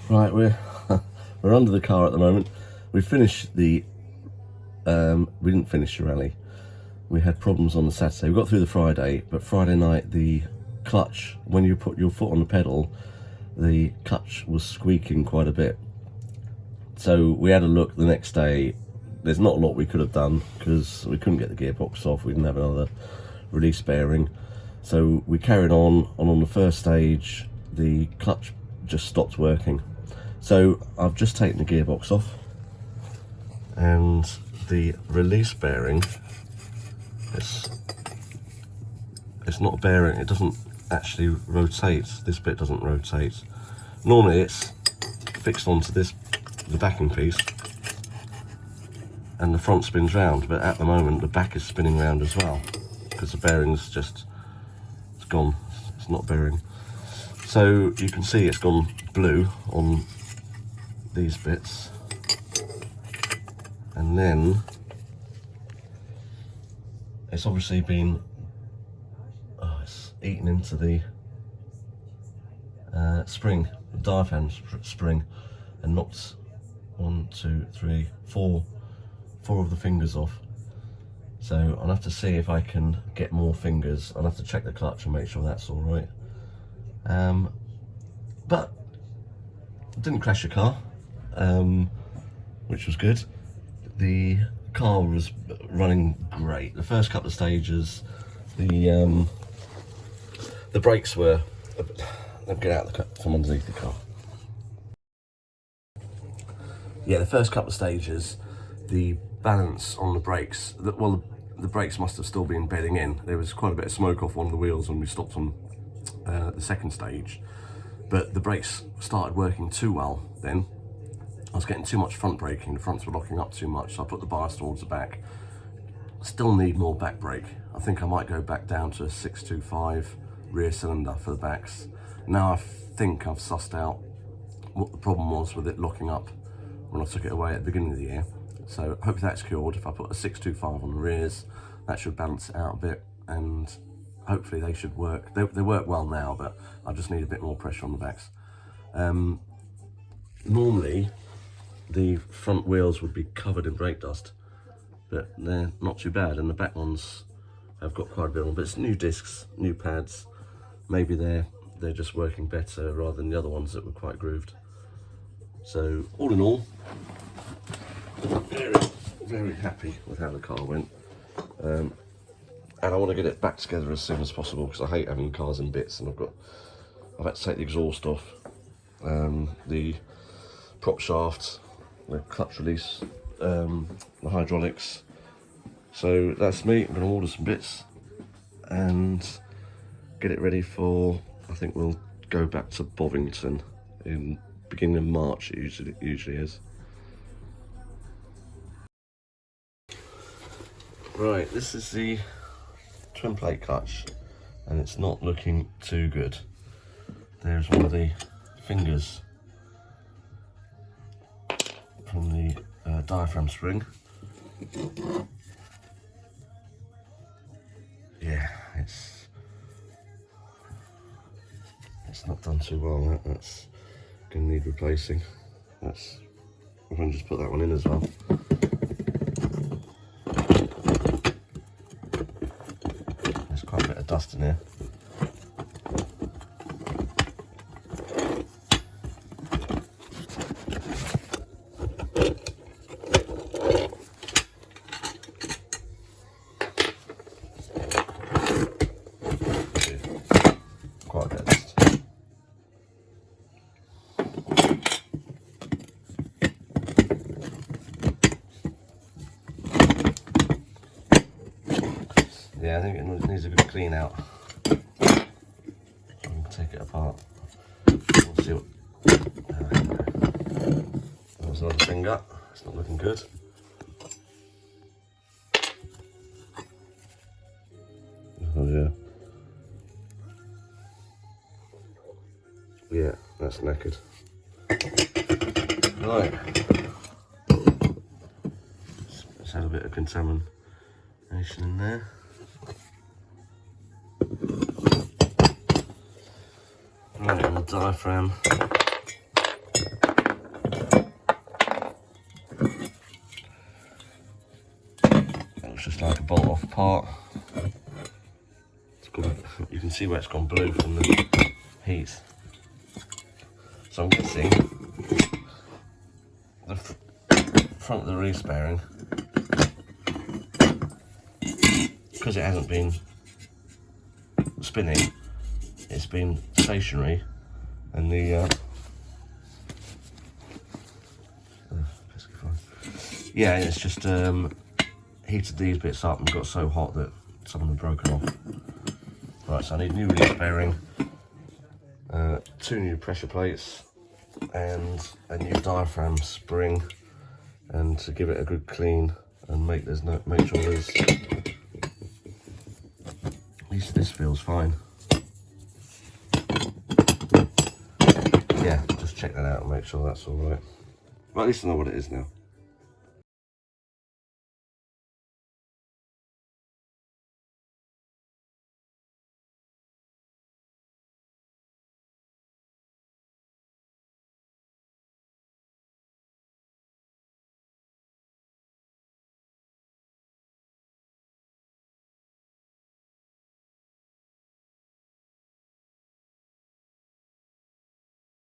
Right, we're we're under the car at the moment. We finished the we didn't finish the rally. We had problems on the Saturday. We got through the Friday, but Friday night the clutch, when you put your foot on the pedal, the clutch was squeaking quite a bit. So we had a look the next day. There's not a lot we could have done because we couldn't get the gearbox off. We didn't have another release bearing. So we carried on, and on the first stage the clutch just stopped working. So I've just taken the gearbox off, and the release bearing, it's not bearing, it doesn't actually rotate. This bit doesn't rotate. Normally it's fixed onto this, the backing piece, and the front spins round, but at the moment the back is spinning round as well because the bearing's just, it's gone, it's not bearing. So you can see it's gone blue on these bits, and then it's obviously been it's eaten into the spring, the diaphragm spring, and knocked 1, 2, 3, 4 of the fingers off. So I'll have to see if I can get more fingers. I'll have to check the clutch and make sure that's all right. But didn't crash the car, which was good. The car was running great. The first couple of stages, the brakes were, let me get out from underneath the car. Yeah, the first couple of stages, the balance on the brakes, well, the brakes must have still been bedding in. There was quite a bit of smoke off one of the wheels when we stopped on the second stage, but the brakes started working too well then. I was getting too much front braking, the fronts were locking up too much, so I put the bias towards the back. Still need more back brake. I think I might go back down to a 625 rear cylinder for the backs. Now I think I've sussed out what the problem was with it locking up when I took it away at the beginning of the year. So hopefully that's cured. If I put a 625 on the rears, that should balance it out a bit, and hopefully they should work. They work well now, but I just need a bit more pressure on the backs. Normally the front wheels would be covered in brake dust, but they're not too bad, and the back ones have got quite a bit on. But it's new discs, new pads. Maybe they're just working better rather than the other ones that were quite grooved. So all in all, very, very happy with how the car went, and I want to get it back together as soon as possible because I hate having cars in bits, and I've had to take the exhaust off, the prop shaft, the clutch release, the hydraulics. So that's me. I'm going to order some bits and get it ready for, I think we'll go back to Bovington in beginning of March. It usually is. Right, this is the twin plate clutch, and it's not looking too good. There's one of the fingers from the diaphragm spring. Yeah, it's not done too well. That's going to need replacing. I'm going to just put that one in as well. There's quite a bit of dust in here. Quite a bit of dust. Yeah, I think it needs a good clean out. I'll take it apart. We'll see what. There's another finger. It's not looking good. Oh yeah. Yeah, that's knackered. Right. Let's have a bit of contamination in there. Right, and the diaphragm part. It's gone, you can see where it's gone blue from the heat. So I'm guessing the front of the reef's bearing, because it hasn't been spinning, it's been stationary, and the yeah, it's just heated these bits up and got so hot that some of them have broken off. Right, so I need new release bearing, 2 new pressure plates, and a new diaphragm spring, and to give it a good clean and make sure there's, at least this feels fine. Yeah, just check that out and make sure that's all right. Well, at least I know what it is now.